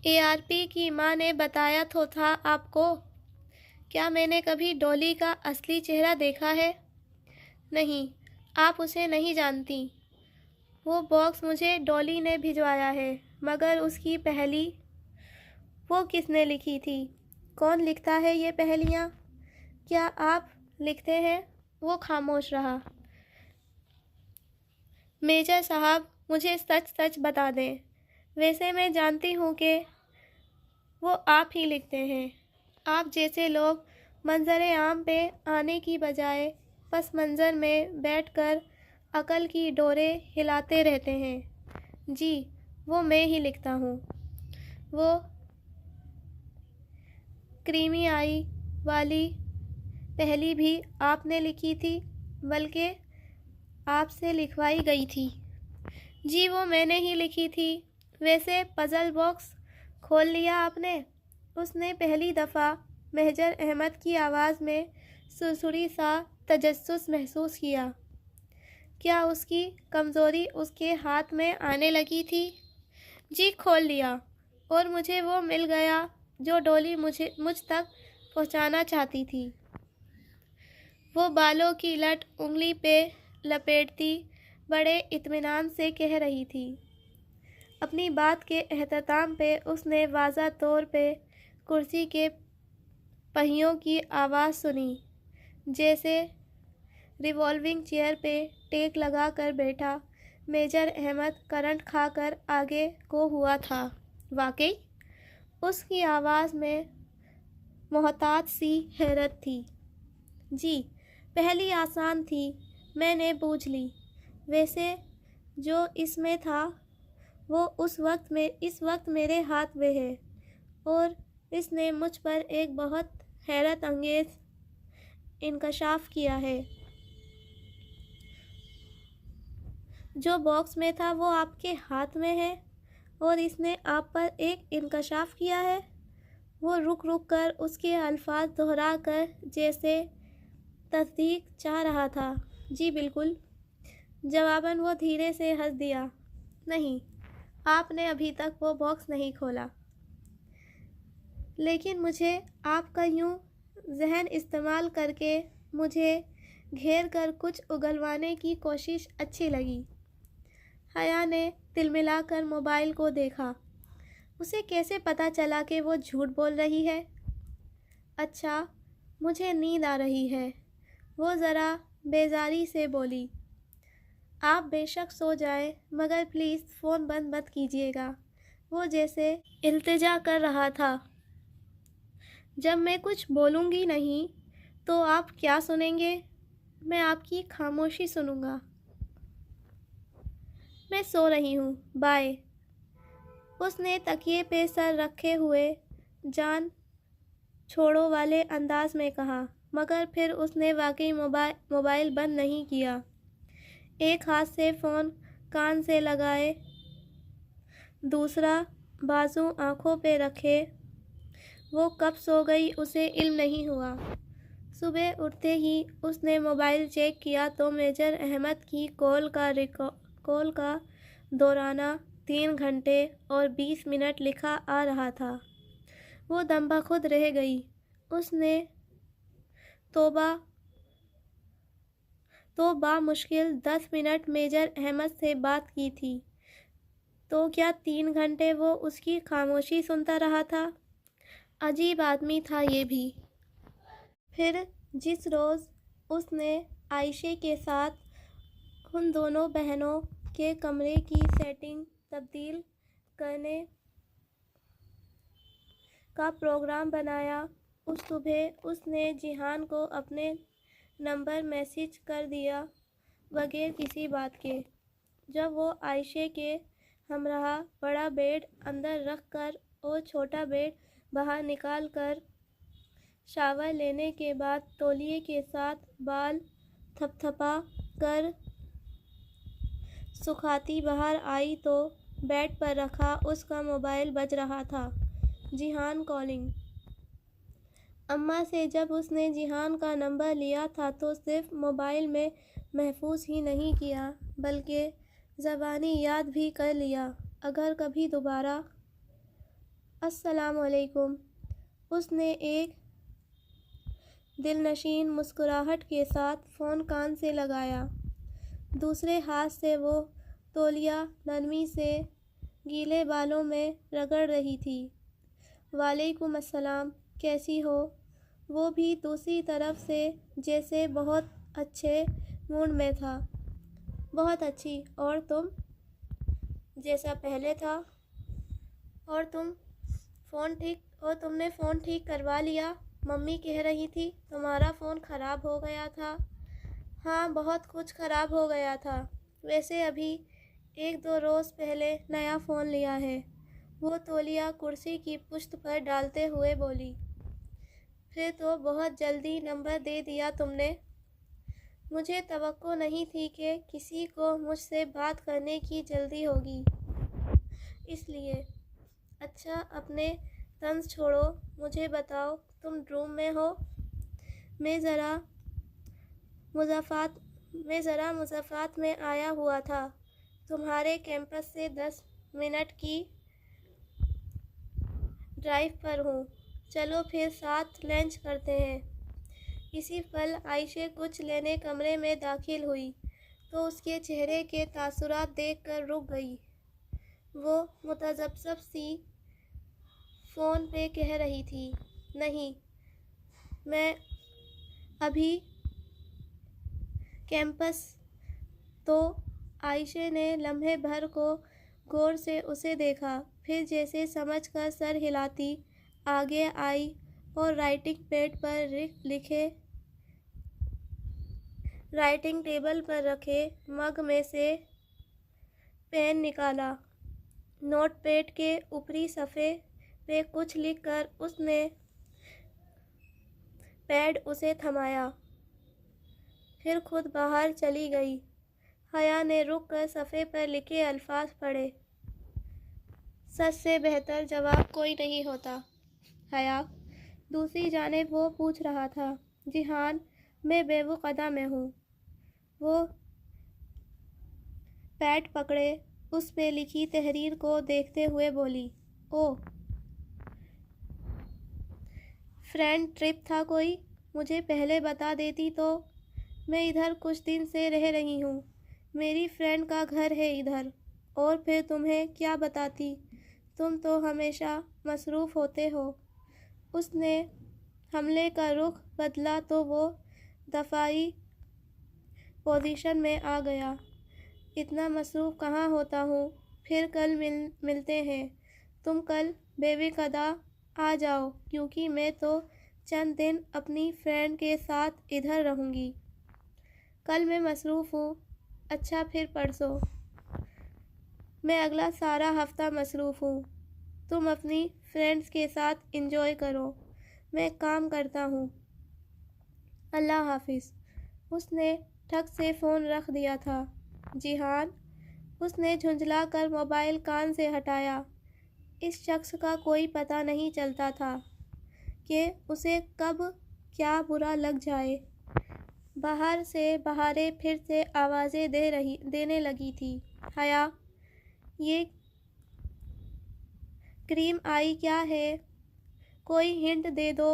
ARP کی ماں نے بتایا تو تھا آپ کو۔ کیا میں نے کبھی ڈولی کا اصلی چہرہ دیکھا ہے؟ نہیں، آپ اسے نہیں جانتی۔ وہ باکس مجھے ڈولی نے بھجوایا ہے، مگر اس کی پہلی وہ کس نے لکھی تھی؟ کون لکھتا ہے یہ پہلیاں؟ کیا آپ لکھتے ہیں؟ وہ خاموش رہا۔ میجر صاحب، مجھے سچ سچ بتا دیں۔ ویسے میں جانتی ہوں کہ وہ آپ ہی لکھتے ہیں۔ آپ جیسے لوگ منظر عام پہ آنے کی بجائے پس منظر میں بیٹھ کر عقل کی ڈوریں ہلاتے رہتے ہیں۔ جی، وہ میں ہی لکھتا ہوں۔ وہ کریمیائی والی پہلی بھی آپ نے لکھی تھی، بلکہ آپ سے لکھوائی گئی تھی؟ جی، وہ میں نے ہی لکھی تھی۔ ویسے پزل باکس کھول لیا آپ نے؟ اس نے پہلی دفعہ میجر احمد کی آواز میں سرسری سا تجسس محسوس کیا۔ کیا اس کی کمزوری اس کے ہاتھ میں آنے لگی تھی؟ جی، کھول لیا، اور مجھے وہ مل گیا جو ڈولی مجھ تک پہنچانا چاہتی تھی۔ وہ بالوں کی لٹ انگلی پہ لپیٹتی بڑے اطمینان سے کہہ رہی تھی۔ اپنی بات کے اختتام پہ اس نے واضح طور پہ کرسی کے پہیوں کی آواز سنی، جیسے ریوالونگ چیئر پہ ٹیک لگا کر بیٹھا میجر احمد کرنٹ کھا کر آگے کو ہوا تھا۔ واقعی؟ اس کی آواز میں محتاط سی حیرت تھی۔ جی، پہلی آسان تھی، میں نے بوجھ لی۔ ویسے جو اس میں تھا وہ اس وقت میرے ہاتھ میں ہے، اور اس نے مجھ پر ایک بہت حیرت انگیز انکشاف کیا ہے۔ جو باکس میں تھا وہ آپ کے ہاتھ میں ہے، اور اس نے آپ پر ایک انکشاف کیا ہے؟ وہ رک کر اس کے الفاظ دہرا کر جیسے تصدیق چاہ رہا تھا۔ جی بالکل۔ جواباً وہ دھیرے سے ہنس دیا۔ نہیں، آپ نے ابھی تک وہ باکس نہیں کھولا۔ لیکن مجھے آپ کا یوں ذہن استعمال کر کے مجھے گھیر کر کچھ اگلوانے کی کوشش اچھی لگی۔ حیا نے تلملا کر موبائل کو دیکھا۔ اسے کیسے پتہ چلا کہ وہ جھوٹ بول رہی ہے؟ اچھا، مجھے نیند آ رہی ہے، وہ ذرا بیزاری سے بولی۔ آپ بے شک سو جائیں، مگر پلیز فون بند مت کیجیے گا۔ وہ جیسے التجا کر رہا تھا۔ جب میں کچھ بولوں گی نہیں تو آپ کیا سنیں گے؟ میں آپ کی خاموشی سنوں گا۔ میں سو رہی ہوں، بائے۔ اس نے تکیے پہ سر رکھے ہوئے جان چھوڑو والے انداز میں کہا، مگر پھر اس نے واقعی موبائل بند نہیں کیا۔ ایک ہاتھ سے فون کان سے لگائے، دوسرا بازو آنکھوں پہ رکھے۔ وہ کب سو گئی اسے علم نہیں ہوا۔ صبح اٹھتے ہی اس نے موبائل چیک کیا تو میجر احمد کی کال کا دورانہ 3 گھنٹے اور 20 منٹ لکھا آ رہا تھا۔ وہ دم بخود رہ گئی۔ اس نے تو بامشکل 10 منٹ میجر احمد سے بات کی تھی، تو کیا 3 گھنٹے وہ اس کی خاموشی سنتا رہا تھا؟ عجیب آدمی تھا یہ بھی۔ پھر جس روز اس نے عائشہ کے ساتھ ان دونوں بہنوں کے کمرے کی سیٹنگ تبدیل کرنے کا پروگرام بنایا، اس صبح اس نے جیحان کو اپنے نمبر میسج کر دیا بغیر کسی بات کے۔ جب وہ عائشہ کے ہمراہ بڑا بیڈ اندر رکھ کر اور چھوٹا بیڈ باہر نکال کر شاور لینے کے بعد تولیے کے ساتھ بال تھپتھپا کر سکھاتی باہر آئی تو بیڈ پر رکھا اس کا موبائل بج رہا تھا۔ جیحان کالنگ۔ اماں سے جب اس نے جیحان کا نمبر لیا تھا تو صرف موبائل میں محفوظ ہی نہیں کیا بلکہ زبانی یاد بھی کر لیا اگر کبھی دوبارہ۔ السلام علیکم۔ اس نے ایک دلنشین مسکراہٹ کے ساتھ فون کان سے لگایا۔ دوسرے ہاتھ سے وہ تولیہ نرمی سے گیلے بالوں میں رگڑ رہی تھی۔ وعلیکم السلام، کیسی ہو؟ وہ بھی دوسری طرف سے جیسے بہت اچھے موڈ میں تھا۔ بہت اچھی، اور تم؟ جیسا پہلے تھا۔ اور تم نے فون ٹھیک کروا لیا؟ ممی کہہ رہی تھی تمہارا فون خراب ہو گیا تھا۔ ہاں، بہت کچھ خراب ہو گیا تھا۔ ویسے ابھی 1-2 روز پہلے نیا فون لیا ہے۔ وہ تولیہ کرسی کی پشت پر ڈالتے ہوئے بولی۔ پھر تو بہت جلدی نمبر دے دیا تم نے۔ مجھے توقع نہیں تھی کہ کسی کو مجھ سے بات کرنے کی جلدی ہوگی، اس لیے۔ اچھا، اپنے طنز چھوڑو، مجھے بتاؤ تم روم میں ہو؟ میں ذرا مضافات میں آیا ہوا تھا۔ تمہارے کیمپس سے 10 منٹ کی ڈرائیو پر ہوں۔ چلو پھر ساتھ لنچ کرتے ہیں۔ اسی پل عائشہ کچھ لینے کمرے میں داخل ہوئی تو اس کے چہرے کے تاثرات دیکھ کر رک گئی۔ وہ متذبذب سی فون پہ کہہ رہی تھی، نہیں، میں ابھی کیمپس۔ تو عائشہ نے لمحے بھر کو غور سے اسے دیکھا، پھر جیسے سمجھ کر سر ہلاتی آگے آئی اور رائٹنگ ٹیبل پر رکھے مگ میں سے پین نکالا۔ نوٹ پیڈ کے اوپری صفحے پہ کچھ لکھ کر اس نے پیڈ اسے تھمایا، پھر خود باہر چلی گئی۔ حیا نے رک کر صفحے پر لکھے الفاظ پڑھے۔ سچ سے بہتر جواب کوئی نہیں ہوتا، حیا۔ دوسری جانب وہ پوچھ رہا تھا، جیحان، میں بیوقدہ میں ہوں۔ وہ پیڈ پکڑے اس پہ لکھی تحریر کو دیکھتے ہوئے بولی، اوہ، فرینڈ ٹرپ تھا کوئی؟ مجھے پہلے بتا دیتی تو۔ میں ادھر کچھ دن سے رہ رہی ہوں، میری فرینڈ کا گھر ہے ادھر۔ اور پھر تمہیں کیا بتاتی، تم تو ہمیشہ مصروف ہوتے ہو۔ اس نے حملے کا رخ بدلا تو وہ دفاعی پوزیشن میں آ گیا۔ اتنا مصروف کہاں ہوتا ہوں، پھر کل ملتے ہیں۔ تم کل بیوقدہ آ جاؤ کیونکہ میں تو چند دن اپنی فرینڈ کے ساتھ ادھر رہوں گی۔ کل میں مصروف ہوں۔ اچھا، پھر پرسوں؟ میں اگلا سارا ہفتہ مصروف ہوں۔ تم اپنی فرینڈز کے ساتھ انجوائے کرو، میں کام کرتا ہوں۔ اللہ حافظ۔ اس نے ٹھک سے فون رکھ دیا تھا۔ جیحان، اس نے جھنجھلا کر موبائل کان سے ہٹایا۔ اس شخص کا کوئی پتہ نہیں چلتا تھا کہ اسے کب کیا برا لگ جائے۔ باہر سے بہاریں پھر سے آوازیں دینے لگی تھیں، حیا، یہ کریم آئی کیا ہے؟ کوئی ہنٹ دے دو۔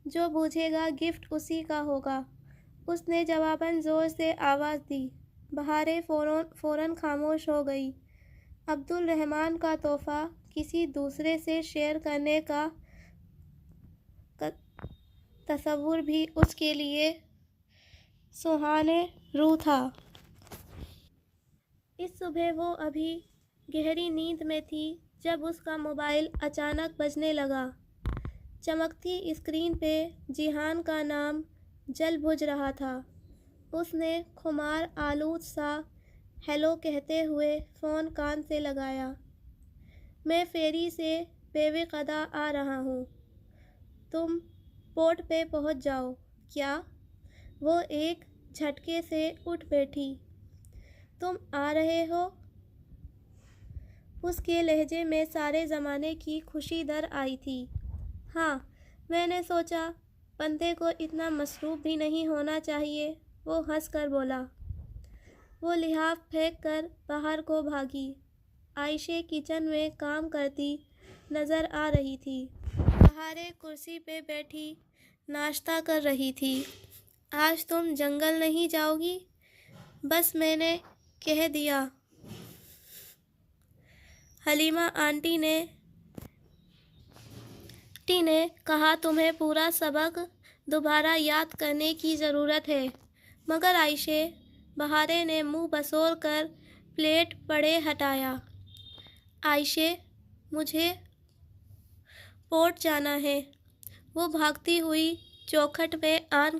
جو بوجھے گا گفٹ اسی کا ہوگا۔ اس نے جواباً زور سے آواز دی۔ بہاریں فوراً خاموش ہو گئی۔ عبدالرحمن کا تحفہ کسی دوسرے سے شیئر کرنے کا تصور بھی اس کے لیے سوہانح روح تھا۔ اس صبح وہ ابھی گہری نیند میں تھی جب اس کا موبائل اچانک بجنے لگا۔ چمکتی اسکرین پہ جیہان کا نام جل بجھ رہا تھا۔ اس نے خمار آلود سا ہیلو کہتے ہوئے فون کان سے لگایا۔ میں فیری سے بے قدا آ رہا ہوں، تم پورٹ پہ پہنچ جاؤ۔ کیا؟ وہ ایک جھٹکے سے اٹھ بیٹھی۔ تم آ رہے ہو؟ اس کے لہجے میں سارے زمانے کی خوشی در آئی تھی۔ ہاں، میں نے سوچا بندے کو اتنا مصروف بھی نہیں ہونا چاہیے، وہ ہنس کر بولا۔ وہ لحاف پھینک کر باہر کو بھاگی۔ عائشہ کچن میں کام کرتی نظر آ رہی تھی۔ بہاریں کرسی پہ بیٹھی ناشتہ کر رہی تھی۔ آج تم جنگل نہیں جاؤ گی؟ بس میں نے کہہ دیا۔ حلیمہ آنٹی نے کہا تمہیں پورا سبق دوبارہ یاد کرنے کی ضرورت ہے۔ مگر عائشہ، بہاریں نے منہ بسور کر پلیٹ پڑے ہٹایا۔ عائشہ، مجھے پورٹ جانا ہے۔ وہ بھاگتی ہوئی چوکھٹ پہ آن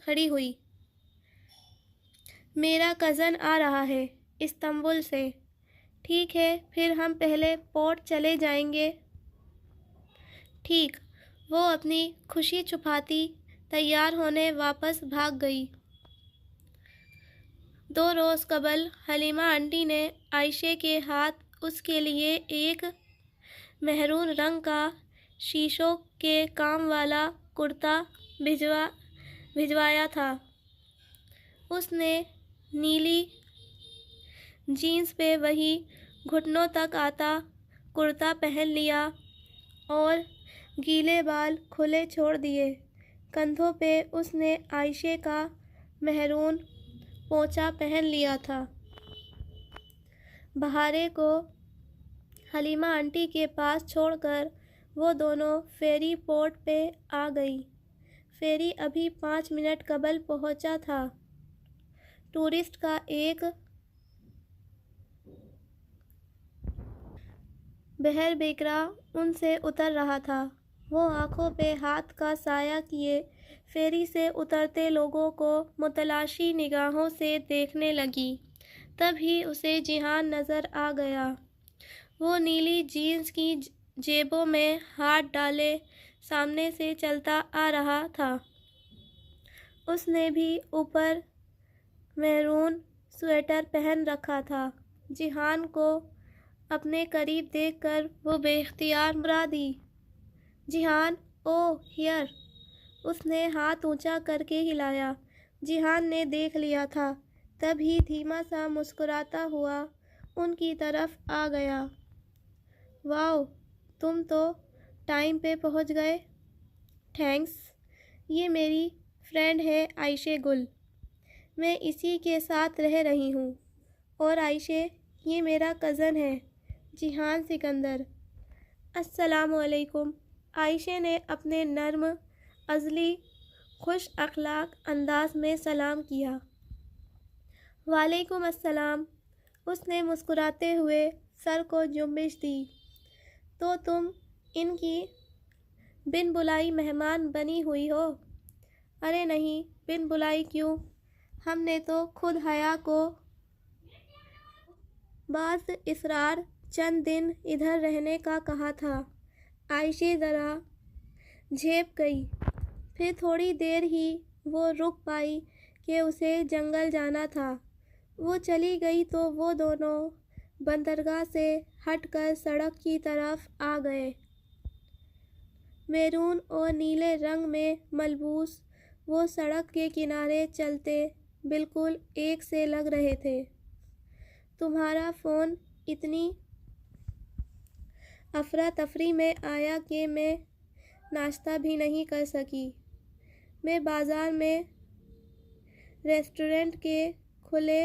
کھڑی ہوئی۔ میرا کزن آ رہا ہے استنبول سے۔ ٹھیک ہے، پھر ہم پہلے پورٹ چلے جائیں گے۔ ٹھیک۔ وہ اپنی خوشی چھپاتی تیار ہونے واپس بھاگ گئی۔ 2 روز قبل حلیمہ آنٹی نے عائشہ کے ہاتھ اس کے لیے ایک مہرون رنگ کا شیشوں کے کام والا کرتا بھجوایا تھا۔ اس نے نیلی جینس پہ وہی گھٹنوں تک آتا کرتا پہن لیا اور گیلے بال کھلے چھوڑ دیے۔ کندھوں پہ اس نے عائشہ کا مہرون پوچا پہن لیا تھا۔ بہاریں کو حلیمہ آنٹی کے پاس چھوڑ کر وہ دونوں فیری پورٹ پہ آ گئیں۔ فیری ابھی 5 منٹ قبل پہنچا تھا۔ ٹورسٹ کا ایک بحر بیکرا ان سے اتر رہا تھا۔ وہ آنکھوں پہ ہاتھ کا سایہ کیے فیری سے اترتے لوگوں کو متلاشی نگاہوں سے دیکھنے لگی۔ تبھی اسے جیہان نظر آ گیا۔ وہ نیلی جینس کی جیبوں میں ہاتھ ڈالے سامنے سے چلتا آ رہا تھا۔ اس نے بھی اوپر مہرون سویٹر پہن رکھا تھا۔ جیہان کو اپنے قریب دیکھ کر وہ بے اختیار مسکرا دی۔ جیہان، اوہ ہیئر! اس نے ہاتھ اونچا کر کے ہلایا۔ جیہان نے دیکھ لیا تھا، تبھی دھیما سا مسکراتا ہوا ان کی طرف آ گیا۔ واؤ، تم تو ٹائم پہ پہنچ گئے۔ تھینکس۔ یہ میری فرینڈ ہے عائشہ گل۔ میں اسی کے ساتھ رہ رہی ہوں۔ اور عائشہ، یہ میرا کزن ہے جیہان سکندر۔ السلام علیکم۔ عائشہ نے اپنے نرم ازلی خوش اخلاق انداز میں سلام کیا۔ وعلیکم السلام۔ اس نے مسکراتے ہوئے سر کو جنبش دی۔ تو تم ان کی بن بلائی مہمان بنی ہوئی ہو؟ ارے نہیں، بن بلائی کیوں؟ ہم نے تو خود حیا کو بعد اصرار چند دن ادھر رہنے کا کہا تھا۔ عائشہ ذرا جھیپ گئی۔ پھر تھوڑی دیر ہی وہ رک پائی کہ اسے جنگل جانا تھا۔ وہ چلی گئی تو وہ دونوں بندرگاہ سے ہٹ کر سڑک کی طرف آ گئے۔ میرون اور نیلے رنگ میں ملبوس وہ سڑک کے کنارے چلتے بالکل ایک سے لگ رہے تھے۔ تمہارا فون اتنی افراتفری میں آیا کہ میں ناشتہ بھی نہیں کر سکی۔ میں بازار میں ریسٹورنٹ کے کھلے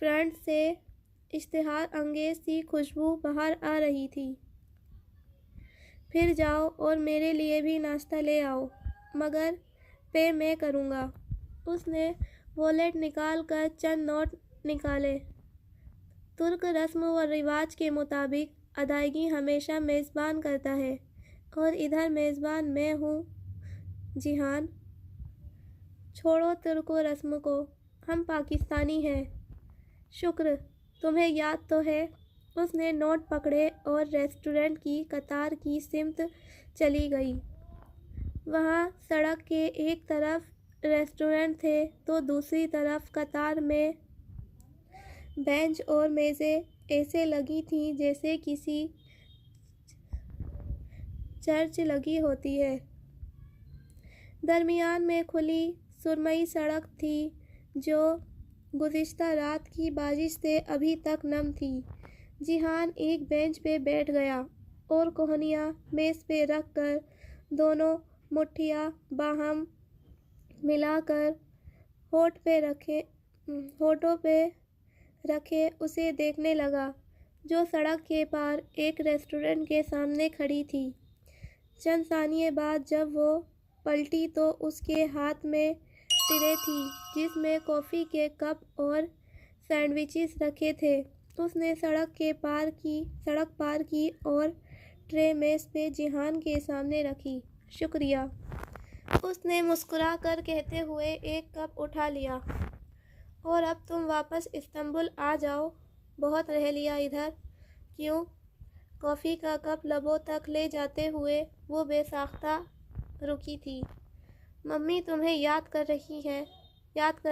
فرنٹ سے اشتہار انگیز سی خوشبو باہر آ رہی تھی۔ پھر جاؤ اور میرے لیے بھی ناشتہ لے آؤ، مگر پے میں کروں گا۔ اس نے والیٹ نکال کر چند نوٹ نکالے۔ ترک رسم و رواج کے مطابق ادائیگی ہمیشہ میزبان کرتا ہے، اور ادھر میزبان میں ہوں۔ جیحان: چھوڑو ترک و رسم کو، ہم پاکستانی ہیں۔ شکر، تمہیں یاد تو ہے۔ اس نے نوٹ پکڑے اور ریسٹورنٹ کی قطار کی سمت چلی گئی۔ وہاں سڑک کے ایک طرف ریسٹورنٹ تھے تو دوسری طرف قطار میں بینچ اور میزیں ایسے لگی تھیں جیسے کسی چرچ لگی ہوتی ہے۔ درمیان میں کھلی سرمئی سڑک تھی جو گزشتہ رات کی بارش سے ابھی تک نم تھی۔ جیحان ایک بینچ پہ بیٹھ گیا اور کوہنیاں میز پہ رکھ کر دونوں مٹھیاں باہم ملا کر ہونٹوں پہ رکھے اسے دیکھنے لگا، جو سڑک کے پار ایک ریسٹورنٹ کے سامنے کھڑی تھی۔ چند ثانیے بعد جب وہ پلٹی تو اس کے ہاتھ میں ٹرے تھی جس میں کافی کے کپ اور سینڈوچز رکھے تھے۔ اس نے سڑک پار کی اور ٹرے میز پہ جیحان کے سامنے رکھی۔ شکریہ، اس نے مسکرا کر کہتے ہوئے ایک کپ اٹھا لیا۔ اور اب تم واپس استنبول آ جاؤ، بہت رہ لیا ادھر۔ کیوں؟ کافی کا کپ لبوں تک لے جاتے ہوئے وہ بے ساختہ رکی تھی۔ ممی تمہیں یاد کر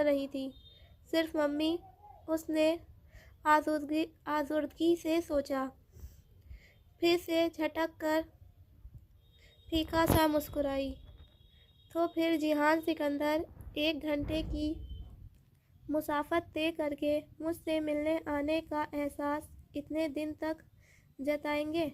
رہی تھی۔ صرف ممی؟ اس نے آزردگی سے سوچا، پھر سے جھٹک کر پھیکا سا مسکرائی۔ تو پھر جیحان سکندر 1 گھنٹے کی مسافت طے کر کے مجھ سے ملنے آنے کا احساس اتنے دن تک جتائیں گے؟